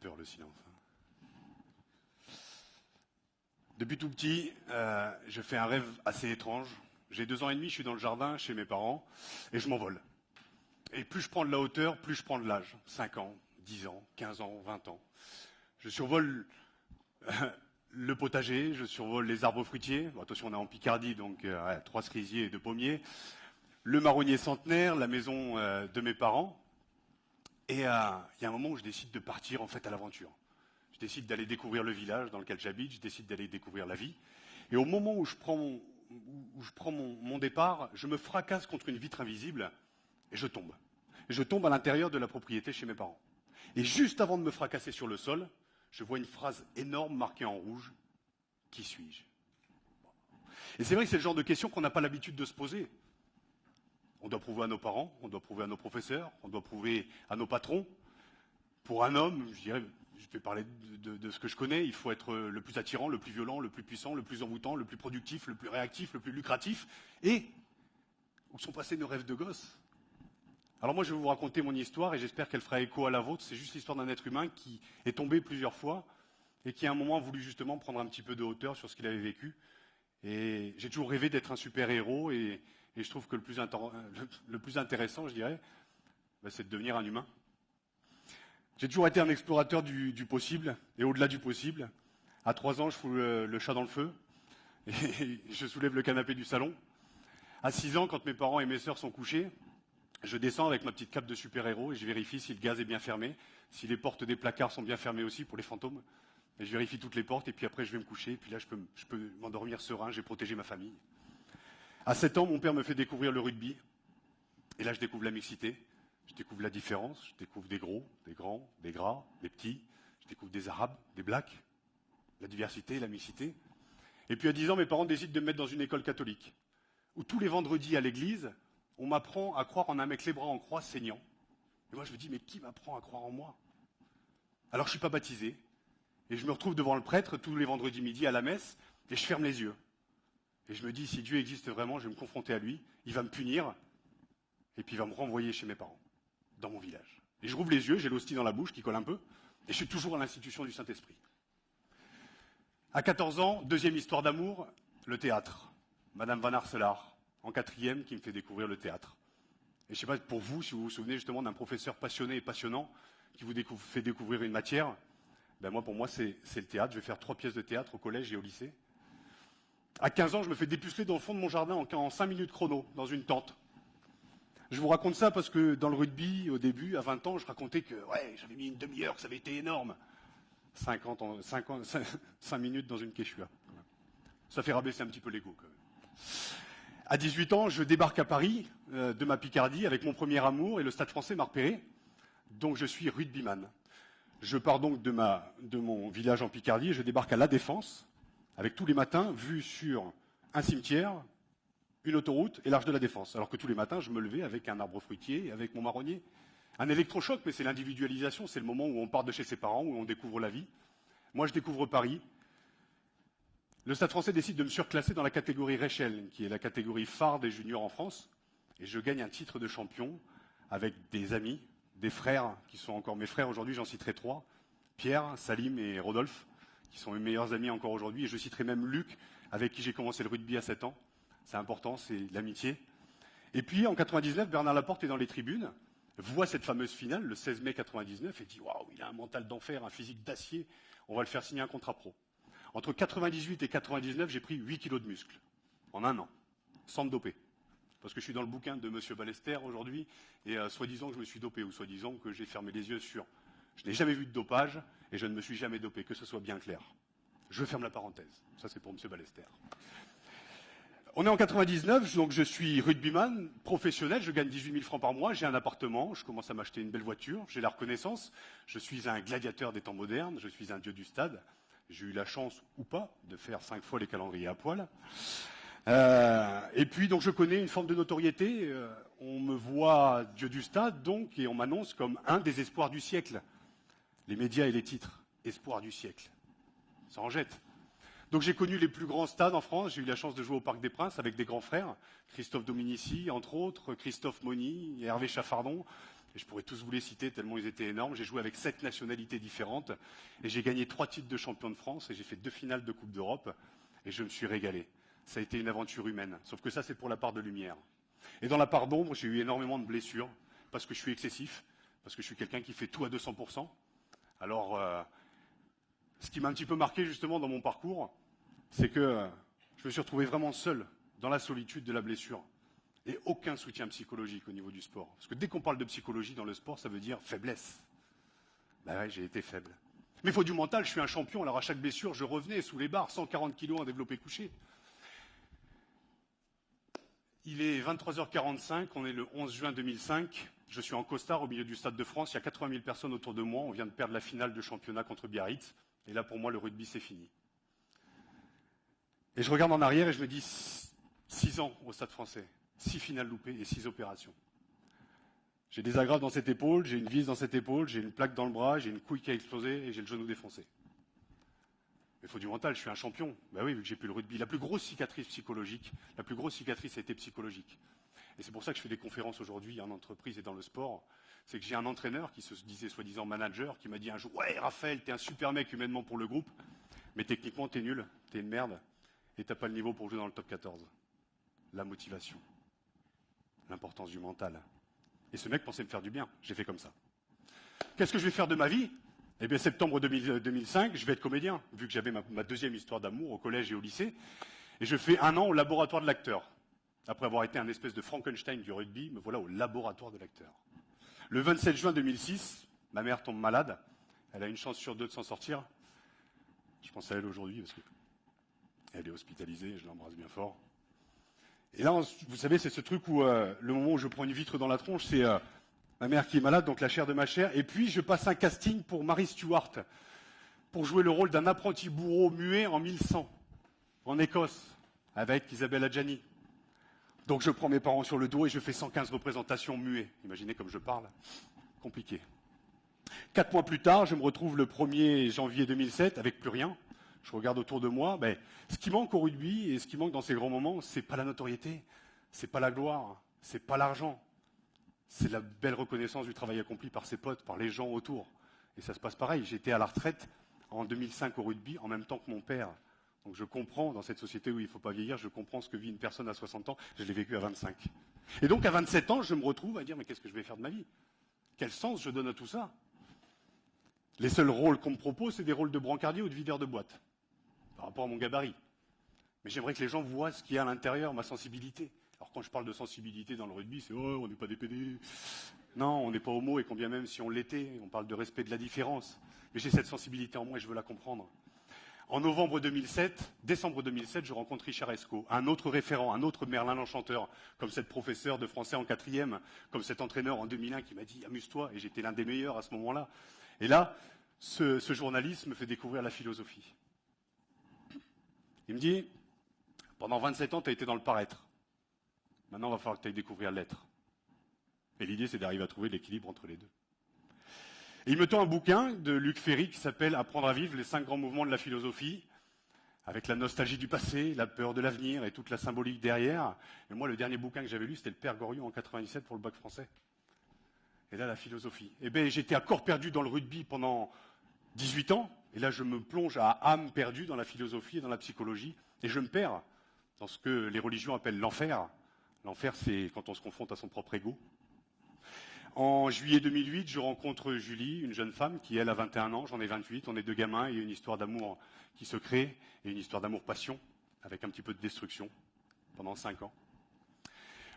peur le silence. Depuis tout petit, je fais un rêve assez étrange. J'ai 2 ans et demi, je suis dans le jardin chez mes parents et je m'envole. Et plus je prends de la hauteur, plus je prends de l'âge. 5 ans, 10 ans, 15 ans, 20 ans. Je survole le potager, je survole les arbres fruitiers. Bon, attention, on est en Picardie, donc 3 cerisiers et 2 pommiers. Le marronnier centenaire, la maison de mes parents. Et il y a un moment où je décide de partir en fait à l'aventure. Je décide d'aller découvrir le village dans lequel j'habite, je décide d'aller découvrir la vie. Et au moment où je prends mon départ, je me fracasse contre une vitre invisible et je tombe. Et je tombe à l'intérieur de la propriété chez mes parents. Et juste avant de me fracasser sur le sol, je vois une phrase énorme marquée en rouge. Qui suis-je? Et c'est vrai que c'est le genre de question qu'on n'a pas l'habitude de se poser. On doit prouver à nos parents, on doit prouver à nos professeurs, on doit prouver à nos patrons. Pour un homme, je dirais, je vais parler de ce que je connais, il faut être le plus attirant, le plus violent, le plus puissant, le plus envoûtant, le plus productif, le plus réactif, le plus lucratif. Et où sont passés nos rêves de gosse? Alors moi, je vais vous raconter mon histoire et j'espère qu'elle fera écho à la vôtre. C'est juste l'histoire d'un être humain qui est tombé plusieurs fois et qui à un moment a voulu justement prendre un petit peu de hauteur sur ce qu'il avait vécu. Et j'ai toujours rêvé d'être un super-héros et je trouve que le plus intéressant, je dirais, c'est de devenir un humain. J'ai toujours été un explorateur du possible et au-delà du possible. À 3 ans, je fous le chat dans le feu et je soulève le canapé du salon. À 6 ans, quand mes parents et mes sœurs sont couchés, je descends avec ma petite cape de super-héros et je vérifie si le gaz est bien fermé, si les portes des placards sont bien fermées aussi pour les fantômes. Et je vérifie toutes les portes et puis après je vais me coucher et puis là je peux m'endormir serein, j'ai protégé ma famille. À 7 ans, mon père me fait découvrir le rugby et là je découvre la mixité, je découvre la différence, je découvre des gros, des grands, des gras, des petits, je découvre des arabes, des blacks, la diversité, la mixité. Et puis à 10 ans, mes parents décident de me mettre dans une école catholique où tous les vendredis à l'église, on m'apprend à croire en un mec les bras en croix saignant. Et moi je me dis, mais qui m'apprend à croire en moi? Alors je suis pas baptisé. Et je me retrouve devant le prêtre tous les vendredis midi à la messe et je ferme les yeux. Et je me dis, si Dieu existe vraiment, je vais me confronter à lui, il va me punir et puis il va me renvoyer chez mes parents, dans mon village. Et je rouvre les yeux, j'ai l'hostie dans la bouche qui colle un peu et je suis toujours à l'institution du Saint-Esprit. À 14 ans, deuxième histoire d'amour, le théâtre. Madame Van Arselaar, en 4e, qui me fait découvrir le théâtre. Et je ne sais pas pour vous, si vous vous souvenez justement d'un professeur passionné et passionnant qui vous fait découvrir une matière. Pour moi, c'est le théâtre. Je vais faire 3 pièces de théâtre au collège et au lycée. À 15 ans, je me fais dépuceler dans le fond de mon jardin en 5 minutes chrono, dans une tente. Je vous raconte ça parce que dans le rugby, au début, à 20 ans, je racontais que j'avais mis une demi-heure, que ça avait été énorme. 5 minutes dans une quechua. Ça fait rabaisser un petit peu l'ego quand même. À 18 ans, je débarque à Paris, de ma Picardie, avec mon premier amour, et le Stade Français m'a repéré. Donc je suis rugbyman. Je pars donc de mon village en Picardie et je débarque à La Défense, avec tous les matins, vue sur un cimetière, une autoroute et l'Arche de la Défense. Alors que tous les matins, je me levais avec un arbre fruitier, avec mon marronnier. Un électrochoc, mais c'est l'individualisation, c'est le moment où on part de chez ses parents, où on découvre la vie. Moi, je découvre Paris. Le Stade Français décide de me surclasser dans la catégorie Rechel, qui est la catégorie phare des juniors en France. Et je gagne un titre de champion avec des amis, des frères, qui sont encore mes frères aujourd'hui, j'en citerai 3. Pierre, Salim et Rodolphe, qui sont mes meilleurs amis encore aujourd'hui. Et je citerai même Luc, avec qui j'ai commencé le rugby à 7 ans. C'est important, c'est l'amitié. Et puis, en 99, Bernard Laporte est dans les tribunes, voit cette fameuse finale, le 16 mai 99, et dit « Waouh, il a un mental d'enfer, un physique d'acier, on va le faire signer un contrat pro ». Entre 98 et 99, j'ai pris 8 kilos de muscles, en un an, sans me doper. Parce que je suis dans le bouquin de M. Ballester aujourd'hui, et soi-disant que je me suis dopé, ou soi-disant que j'ai fermé les yeux sur... Je n'ai jamais vu de dopage, et je ne me suis jamais dopé, que ce soit bien clair. Je ferme la parenthèse. Ça, c'est pour M. Ballester. On est en 99, donc je suis rugbyman, professionnel, je gagne 18 000 francs par mois, j'ai un appartement, je commence à m'acheter une belle voiture, j'ai la reconnaissance, je suis un gladiateur des temps modernes, je suis un dieu du stade. J'ai eu la chance, ou pas, de faire 5 fois les calendriers à poil. Et puis, donc, je connais une forme de notoriété. On me voit dieu du stade, donc, et on m'annonce comme un des espoirs du siècle. Les médias et les titres. Espoir du siècle. Ça en jette. Donc, j'ai connu les plus grands stades en France. J'ai eu la chance de jouer au Parc des Princes avec des grands frères. Christophe Dominici, entre autres, Christophe Moni, Hervé Chaffardon. Et je pourrais tous vous les citer tellement ils étaient énormes. J'ai joué avec 7 nationalités différentes et j'ai gagné 3 titres de champion de France et j'ai fait 2 finales de Coupe d'Europe et je me suis régalé. Ça a été une aventure humaine. Sauf que ça, c'est pour la part de lumière. Et dans la part d'ombre, j'ai eu énormément de blessures parce que je suis excessif, parce que je suis quelqu'un qui fait tout à 200%. Alors, ce qui m'a un petit peu marqué justement dans mon parcours, c'est que je me suis retrouvé vraiment seul dans la solitude de la blessure. Et aucun soutien psychologique au niveau du sport. Parce que dès qu'on parle de psychologie dans le sport, ça veut dire faiblesse. Ben ouais, j'ai été faible. Mais il faut du mental, je suis un champion, alors à chaque blessure, je revenais sous les barres, 140 kilos en développé couché. Il est 23h45, on est le 11 juin 2005. Je suis en costard au milieu du Stade de France, il y a 80 000 personnes autour de moi, on vient de perdre la finale de championnat contre Biarritz. Et là, pour moi, le rugby, c'est fini. Et je regarde en arrière et je me dis, 6 ans au Stade français. 6 finales loupées et 6 opérations. J'ai des agrafes dans cette épaule, j'ai une vis dans cette épaule, j'ai une plaque dans le bras, j'ai une couille qui a explosé et j'ai le genou défoncé. Mais il faut du mental, je suis un champion. Ben oui, vu que j'ai plus le rugby. La plus grosse cicatrice psychologique, la plus grosse cicatrice a été psychologique. Et c'est pour ça que je fais des conférences aujourd'hui en entreprise et dans le sport. C'est que j'ai un entraîneur qui se disait soi-disant manager, qui m'a dit un jour, ouais Raphaël, t'es un super mec humainement pour le groupe, mais techniquement t'es nul, t'es une merde, et t'as pas le niveau pour jouer dans le top 14. La motivation. L'importance du mental. Et ce mec pensait me faire du bien. J'ai fait comme ça. Qu'est-ce que je vais faire de ma vie? Eh bien, septembre 2005, je vais être comédien, vu que j'avais ma deuxième histoire d'amour au collège et au lycée. Et je fais 1 an au laboratoire de l'acteur. Après avoir été un espèce de Frankenstein du rugby, me voilà au laboratoire de l'acteur. Le 27 juin 2006, ma mère tombe malade. Elle a une chance sur 2 de s'en sortir. Je pense à elle aujourd'hui parce qu'elle est hospitalisée, je l'embrasse bien fort. Et là, vous savez, c'est ce truc où le moment où je prends une vitre dans la tronche, c'est ma mère qui est malade, donc la chair de ma chair. Et puis, je passe un casting pour Mary Stuart, pour jouer le rôle d'un apprenti bourreau muet en 1100, en Écosse, avec Isabelle Adjani. Donc, je prends mes parents sur le dos et je fais 115 représentations muets. Imaginez comme je parle. Compliqué. 4 mois plus tard, je me retrouve le 1er janvier 2007 avec plus rien. Je regarde autour de moi, ben, ce qui manque au rugby et ce qui manque dans ces grands moments, c'est pas la notoriété, c'est pas la gloire, c'est pas l'argent. C'est la belle reconnaissance du travail accompli par ses potes, par les gens autour. Et ça se passe pareil. J'étais à la retraite en 2005 au rugby en même temps que mon père. Donc je comprends, dans cette société où il ne faut pas vieillir, je comprends ce que vit une personne à 60 ans. Je l'ai vécu à 25. Et donc à 27 ans, je me retrouve à dire mais qu'est-ce que je vais faire de ma vie? Quel sens je donne à tout ça? Les seuls rôles qu'on me propose, c'est des rôles de brancardier ou de videur de boîte, par rapport à mon gabarit. Mais j'aimerais que les gens voient ce qu'il y a à l'intérieur, ma sensibilité. Alors quand je parle de sensibilité dans le rugby, c'est « oh, on n'est pas des PD ». Non, on n'est pas homo, et combien même si on l'était, on parle de respect de la différence. Mais j'ai cette sensibilité en moi et je veux la comprendre. En décembre 2007, je rencontre Richard Esco, un autre référent, un autre Merlin l'Enchanteur, comme cette professeure de français en 4e, comme cet entraîneur en 2001 qui m'a dit « amuse-toi », et j'étais l'un des meilleurs à ce moment-là. Et là, ce journaliste me fait découvrir la philosophie. Il me dit « pendant 27 ans, tu as été dans le paraître. Maintenant, il va falloir que tu ailles découvrir l'être. » Et l'idée, c'est d'arriver à trouver l'équilibre entre les deux. Et il me tend un bouquin de Luc Ferry qui s'appelle « Apprendre à vivre, les 5 grands mouvements de la philosophie », avec la nostalgie du passé, la peur de l'avenir et toute la symbolique derrière. Et moi, le dernier bouquin que j'avais lu, c'était le Père Goriot en 97 pour le bac français. Et là, la philosophie. Eh bien, j'étais à corps perdu dans le rugby pendant 18 ans. Et là, je me plonge à âme perdue dans la philosophie et dans la psychologie. Et je me perds dans ce que les religions appellent l'enfer. L'enfer, c'est quand on se confronte à son propre ego. En juillet 2008, je rencontre Julie, une jeune femme qui, elle, a 21 ans, j'en ai 28, on est 2 gamins, et une histoire d'amour qui se crée, et une histoire d'amour-passion, avec un petit peu de destruction, pendant 5 ans.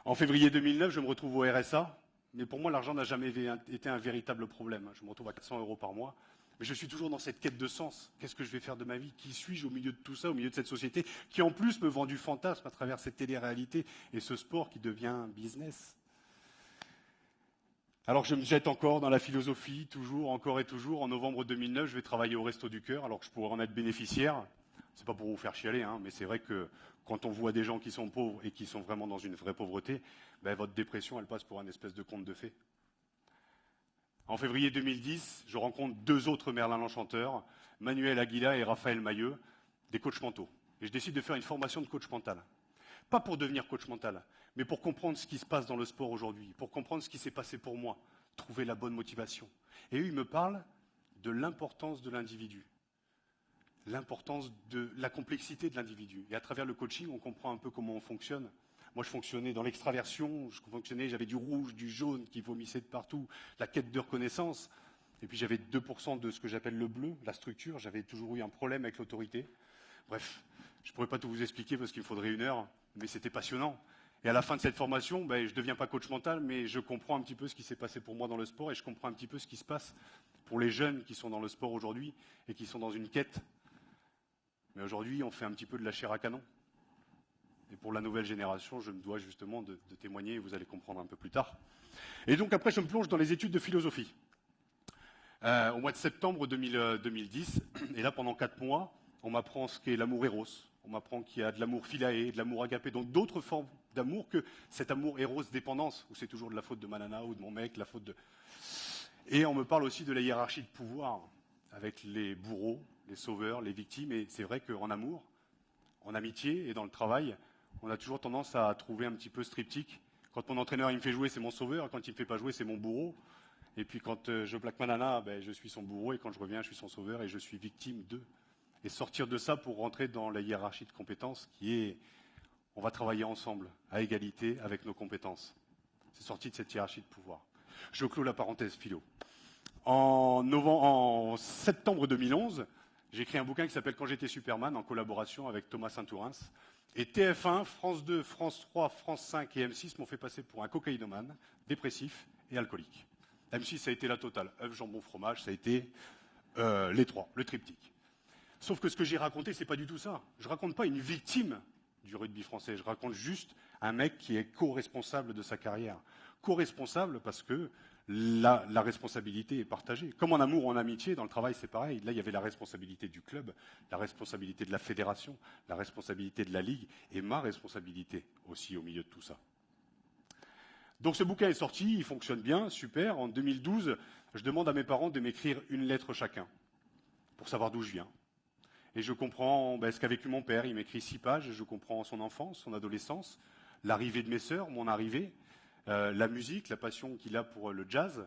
En février 2009, je me retrouve au RSA, mais pour moi, l'argent n'a jamais été un véritable problème. Je me retrouve à 400 € par mois, mais je suis toujours dans cette quête de sens. Qu'est-ce que je vais faire de ma vie? Qui suis-je au milieu de tout ça, au milieu de cette société, qui en plus me vend du fantasme à travers cette télé-réalité et ce sport qui devient business? Alors je me jette encore dans la philosophie, toujours, encore et toujours. En novembre 2009, je vais travailler au Resto du Cœur, alors que je pourrais en être bénéficiaire. C'est pas pour vous faire chialer, hein, mais c'est vrai que quand on voit des gens qui sont pauvres et qui sont vraiment dans une vraie pauvreté, ben, votre dépression, elle passe pour un espèce de conte de fées. En février 2010, je rencontre 2 autres Merlin l'Enchanteur, Manuel Aguila et Raphaël Mailleux, des coachs mentaux. Et je décide de faire une formation de coach mental. Pas pour devenir coach mental, mais pour comprendre ce qui se passe dans le sport aujourd'hui, pour comprendre ce qui s'est passé pour moi, trouver la bonne motivation. Et eux, ils me parlent de l'importance de l'individu, l'importance de la complexité de l'individu. Et à travers le coaching, on comprend un peu comment on fonctionne. Moi, je fonctionnais dans l'extraversion, j'avais du rouge, du jaune qui vomissait de partout, la quête de reconnaissance. Et puis j'avais 2% de ce que j'appelle le bleu, la structure. J'avais toujours eu un problème avec l'autorité. Bref, je ne pourrais pas tout vous expliquer parce qu'il me faudrait 1 heure, mais c'était passionnant. Et à la fin de cette formation, je ne deviens pas coach mental, mais je comprends un petit peu ce qui s'est passé pour moi dans le sport et je comprends un petit peu ce qui se passe pour les jeunes qui sont dans le sport aujourd'hui et qui sont dans une quête. Mais aujourd'hui, on fait un petit peu de la chair à canon. Et pour la nouvelle génération, je me dois justement de témoigner et vous allez comprendre un peu plus tard. Et donc après, je me plonge dans les études de philosophie. Au mois de septembre 2010, et là pendant 4 mois, on m'apprend ce qu'est l'amour éros, on m'apprend qu'il y a de l'amour philaé, de l'amour agapé, donc d'autres formes d'amour que cet amour éros dépendance, où c'est toujours de la faute de ma nana ou de mon mec, la faute de... Et on me parle aussi de la hiérarchie de pouvoir, avec les bourreaux, les sauveurs, les victimes, et c'est vrai qu'en amour, en amitié et dans le travail, on a toujours tendance à trouver un petit peu ce triptyque. Quand mon entraîneur il me fait jouer, c'est mon sauveur, quand il ne me fait pas jouer, c'est mon bourreau. Et puis quand je plaque ma nana, je suis son bourreau, et quand je reviens, je suis son sauveur, et je suis victime d'eux. Et sortir de ça pour rentrer dans la hiérarchie de compétences qui est, on va travailler ensemble, à égalité, avec nos compétences. C'est sorti de cette hiérarchie de pouvoir. Je clôt la parenthèse philo. En septembre 2011, j'ai écrit un bouquin qui s'appelle Quand j'étais Superman, en collaboration avec Thomas Saint-Tourins. Et TF1, France 2, France 3, France 5 et M6 m'ont fait passer pour un cocaïnomane, dépressif et alcoolique. M6, ça a été la totale. œufs, jambon, fromage, ça a été les trois, le triptyque. Sauf que ce que j'ai raconté, c'est pas du tout ça. Je raconte pas une victime du rugby français. Je raconte juste un mec qui est co-responsable de sa carrière. Co-responsable parce que la responsabilité est partagée. Comme en amour ou en amitié, dans le travail, c'est pareil. Là, il y avait la responsabilité du club, la responsabilité de la fédération, la responsabilité de la ligue et ma responsabilité aussi au milieu de tout ça. Donc ce bouquin est sorti, il fonctionne bien, super. En 2012, je demande à mes parents de m'écrire une lettre chacun pour savoir d'où je viens. Et je comprends ce qu'a vécu mon père. Il m'écrit 6 pages, je comprends son enfance, son adolescence, l'arrivée de mes sœurs, mon arrivée, la musique, la passion qu'il a pour le jazz.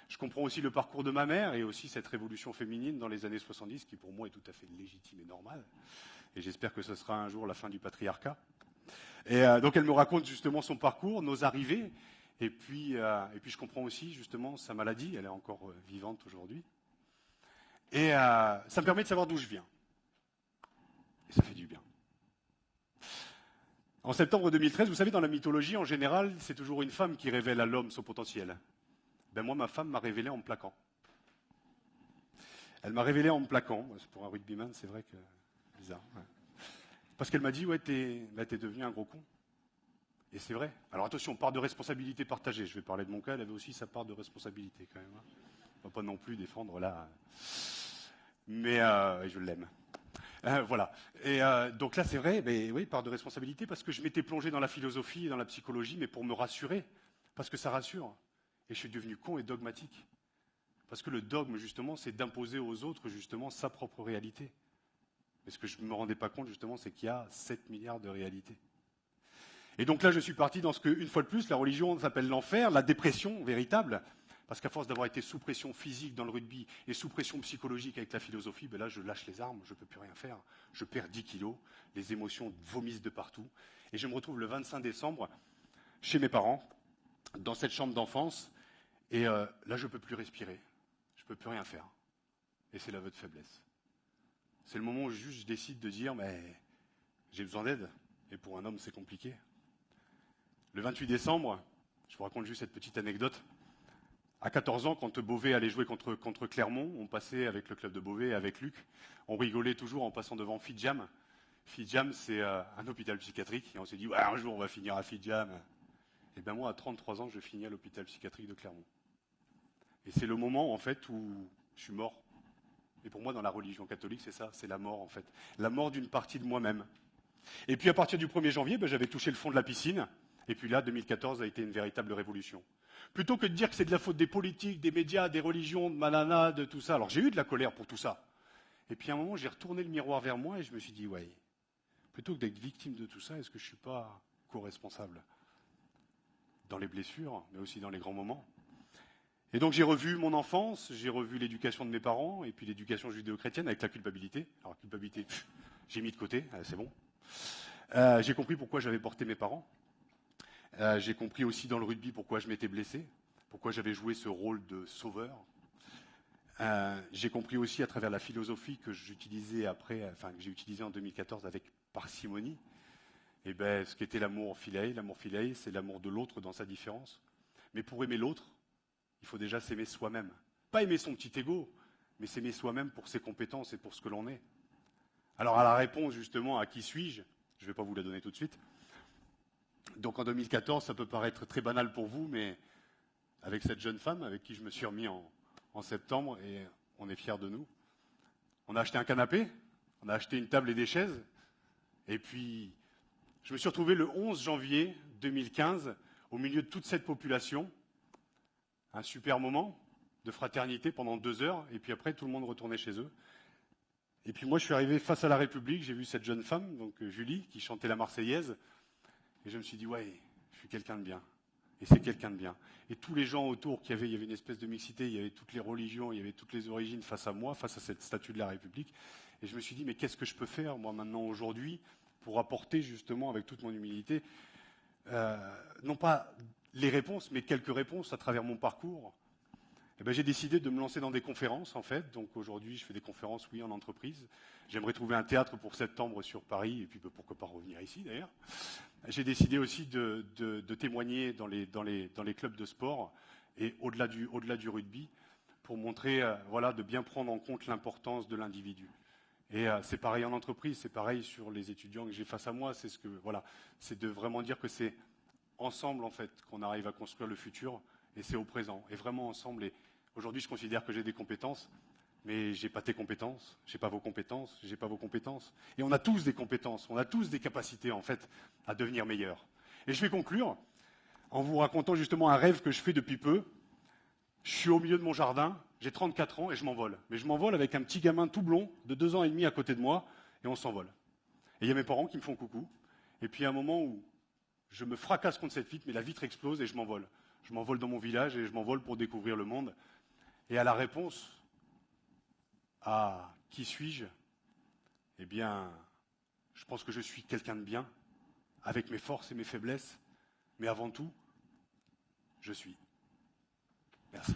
Je comprends aussi le parcours de ma mère et aussi cette révolution féminine dans les années 70 qui pour moi est tout à fait légitime et normale. Et j'espère que ce sera un jour la fin du patriarcat. Et donc elle me raconte justement son parcours, nos arrivées, et puis je comprends aussi justement sa maladie, elle est encore vivante aujourd'hui. Et ça me permet de savoir d'où je viens. Et ça fait du bien. En septembre 2013, vous savez, dans la mythologie, en général, c'est toujours une femme qui révèle à l'homme son potentiel. Moi, ma femme m'a révélé en me plaquant. Elle m'a révélé en me plaquant. Pour un rugbyman, c'est vrai que c'est bizarre. Ouais. Parce qu'elle m'a dit, ouais, t'es devenu un gros con. Et c'est vrai. Alors attention, part de responsabilité partagée. Je vais parler de mon cas, elle avait aussi sa part de responsabilité quand même. On ne va pas non plus défendre là. Mais je l'aime. Voilà. Et donc là, c'est vrai, oui, part de responsabilité, parce que je m'étais plongé dans la philosophie et dans la psychologie, mais pour me rassurer, parce que ça rassure. Et je suis devenu con et dogmatique. Parce que le dogme, justement, c'est d'imposer aux autres, justement, sa propre réalité. Mais ce que je ne me rendais pas compte, justement, c'est qu'il y a 7 milliards de réalités. Et donc là, je suis parti dans ce que, une fois de plus, la religion s'appelle l'enfer, la dépression véritable. Parce qu'à force d'avoir été sous pression physique dans le rugby et sous pression psychologique avec la philosophie, là, je lâche les armes, je ne peux plus rien faire. Je perds 10 kilos, les émotions vomissent de partout. Et je me retrouve le 25 décembre chez mes parents, dans cette chambre d'enfance. Et là, je ne peux plus respirer. Je ne peux plus rien faire. Et c'est l'aveu de faiblesse. C'est le moment où juste je décide de dire, j'ai besoin d'aide. Et pour un homme, c'est compliqué. Le 28 décembre, je vous raconte juste cette petite anecdote. À 14 ans, quand Beauvais allait jouer contre Clermont, on passait avec le club de Beauvais et avec Luc, on rigolait toujours en passant devant Fidjam. Fidjam, c'est un hôpital psychiatrique, et on s'est dit, ouais, un jour on va finir à Fidjam. Et bien moi, à 33 ans, je finis à l'hôpital psychiatrique de Clermont. Et c'est le moment, en fait, où je suis mort. Et pour moi, dans la religion catholique, c'est ça, c'est la mort, en fait. La mort d'une partie de moi-même. Et puis à partir du 1er janvier, j'avais touché le fond de la piscine. Et puis là, 2014 a été une véritable révolution. Plutôt que de dire que c'est de la faute des politiques, des médias, des religions, de manana, de tout ça. Alors j'ai eu de la colère pour tout ça. Et puis à un moment, j'ai retourné le miroir vers moi et je me suis dit, ouais, plutôt que d'être victime de tout ça, est-ce que je ne suis pas co-responsable dans les blessures, mais aussi dans les grands moments? Et donc j'ai revu mon enfance, j'ai revu l'éducation de mes parents, et puis l'éducation judéo-chrétienne avec la culpabilité. Alors culpabilité, j'ai mis de côté, c'est bon. J'ai compris pourquoi j'avais porté mes parents. J'ai compris aussi dans le rugby pourquoi je m'étais blessé, pourquoi j'avais joué ce rôle de sauveur. J'ai compris aussi à travers la philosophie que j'utilisais après, enfin que j'ai utilisée en 2014 avec parcimonie, et ben ce qu'était l'amour philéi. L'amour philéi, c'est l'amour de l'autre dans sa différence. Mais pour aimer l'autre, il faut déjà s'aimer soi-même. Pas aimer son petit ego, mais s'aimer soi-même pour ses compétences et pour ce que l'on est. Alors à la réponse justement à qui suis-je, je ne vais pas vous la donner tout de suite. Donc en 2014, ça peut paraître très banal pour vous, mais avec cette jeune femme avec qui je me suis remis en septembre, et on est fiers de nous. On a acheté un canapé, on a acheté une table et des chaises, et puis je me suis retrouvé le 11 janvier 2015 au milieu de toute cette population. Un super moment de fraternité pendant 2 heures, et puis après tout le monde retournait chez eux. Et puis moi je suis arrivé face à la République, j'ai vu cette jeune femme, donc Julie, qui chantait la Marseillaise, et je me suis dit ouais, je suis quelqu'un de bien. Et c'est quelqu'un de bien. Et tous les gens autour il y avait une espèce de mixité, il y avait toutes les religions, il y avait toutes les origines face à moi, face à cette statue de la République. Et je me suis dit, mais qu'est-ce que je peux faire, moi, maintenant, aujourd'hui, pour apporter, justement, avec toute mon humilité, non pas les réponses, mais quelques réponses à travers mon parcours. Et ben, j'ai décidé de me lancer dans des conférences, en fait. Donc aujourd'hui, je fais des conférences, oui, en entreprise. J'aimerais trouver un théâtre pour septembre sur Paris, et puis pourquoi pas revenir ici, d'ailleurs. J'ai décidé aussi de témoigner dans les clubs de sport et au-delà du rugby pour montrer, voilà, de bien prendre en compte l'importance de l'individu. Et c'est pareil en entreprise, c'est pareil sur les étudiants que j'ai face à moi. C'est de vraiment dire que c'est ensemble en fait qu'on arrive à construire le futur, et c'est au présent et vraiment ensemble. Et aujourd'hui, je considère que j'ai des compétences. Mais j'ai pas tes compétences, j'ai pas vos compétences, j'ai pas vos compétences. Et on a tous des compétences, on a tous des capacités, en fait, à devenir meilleurs. Et je vais conclure en vous racontant justement un rêve que je fais depuis peu. Je suis au milieu de mon jardin, j'ai 34 ans et je m'envole. Mais je m'envole avec un petit gamin tout blond de 2 ans et demi à côté de moi, et on s'envole. Et il y a mes parents qui me font coucou. Et puis il y a un moment où je me fracasse contre cette vitre, mais la vitre explose et je m'envole. Je m'envole dans mon village et je m'envole pour découvrir le monde. Et à la réponse à qui suis-je? Eh bien, je pense que je suis quelqu'un de bien, avec mes forces et mes faiblesses, mais avant tout, je suis. Merci.